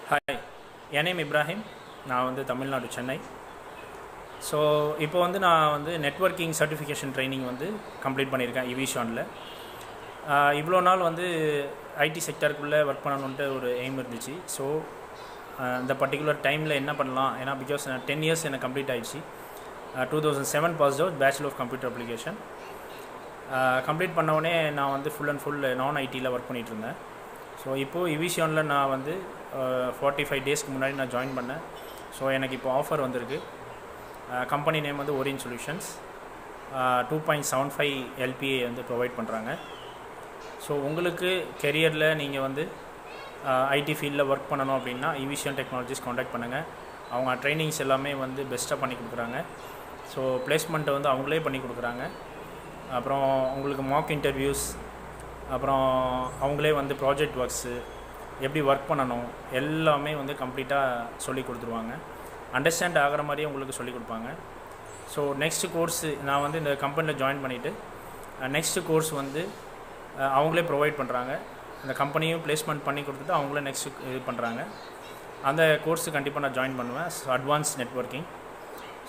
Hi, my name is Ibrahim. I am in Tamil Nadu, Chennai. So, now I am networking certification training complete Evision. இவ்வளோ நாள் ID செக்டருக்குள்ளே work பண்ணணுன்ட்டு ஒரு aim இருந்துச்சு. So இந்த particular டைமில் என்ன பண்ணலாம், ஏன்னா பிகாஸ் 10 இயர்ஸ் எனக்கு கம்ப்ளீட் ஆகிடுச்சு. 2007 pass out bachelor of computer application. Complete பண்ணவுடனே நான் ஃபுல் அண்ட் ஃபுல் நான் ஐடியில் ஒர்க் பண்ணிகிட்ருந்தேன். ஸோ இப்போது இவிஷனில் நான் 45 டேஸ்க்கு முன்னாடி நான் ஜாயின் பண்ணேன். ஸோ எனக்கு இப்போ ஆஃபர் வந்திருக்கு. Company name ORIENT solutions. 2.75 LPA provide பண்ணுறாங்க. ஸோ உங்களுக்கு கெரியரில் நீங்கள் ஐடி ஃபீல்டில் ஒர்க் பண்ணணும் அப்படின்னா இவிஷன் டெக்னாலஜிஸ் காண்டாக்ட் பண்ணுங்கள். அவங்க ட்ரைனிங்ஸ் எல்லாமே பெஸ்ட்டாக பண்ணி கொடுக்குறாங்க. ஸோ பிளேஸ்மெண்ட்டை அவங்களே பண்ணி கொடுக்குறாங்க. அப்புறம் உங்களுக்கு மாக் இன்டர்வியூஸ், அப்புறம் அவங்களே ப்ராஜெக்ட் ஒர்க்ஸு எப்படி ஒர்க் பண்ணணும் எல்லாமே கம்ப்ளீட்டாக சொல்லி கொடுத்துருவாங்க. அண்டர்ஸ்டாண்ட் ஆகிற மாதிரியே உங்களுக்கு சொல்லி கொடுப்பாங்க. ஸோ நெக்ஸ்ட்டு கோர்ஸு நான் இந்த கம்பெனியில் ஜாயின் பண்ணிவிட்டு நெக்ஸ்ட்டு கோர்ஸ் அவங்களே ப்ரொவைட் பண்ணுறாங்க. அந்த கம்பெனியும் பிளேஸ்மெண்ட் பண்ணி கொடுத்துட்டு அவங்களே நெக்ஸ்ட் இது பண்ணுறாங்க. அந்த கோர்ஸு கண்டிப்பாக நான் ஜாயின் பண்ணுவேன். Advance networking.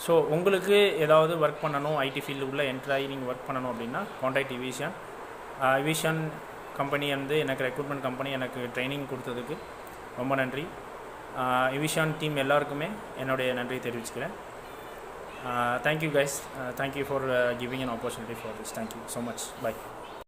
ஸோ உங்களுக்கு ஏதாவது ஒர்க் பண்ணணும், ஐடி ஃபீல்டுக்குள்ளே என்ட்ராகி நீங்கள் ஒர்க் பண்ணணும் அப்படின்னா காண்டாக்ட் இவிஷன். இவிஷன் கம்பெனி எனக்கு ரெக்ரூட்மெண்ட் கம்பெனி எனக்கு ட்ரைனிங் கொடுத்ததுக்கு ரொம்ப நன்றி. இவிஷன் டீம் எல்லாருக்குமே என்னுடைய நன்றி தெரிவிச்சுக்கிறேன். Thank you guys. Thank you for giving an opportunity for this. Thank you so much. By.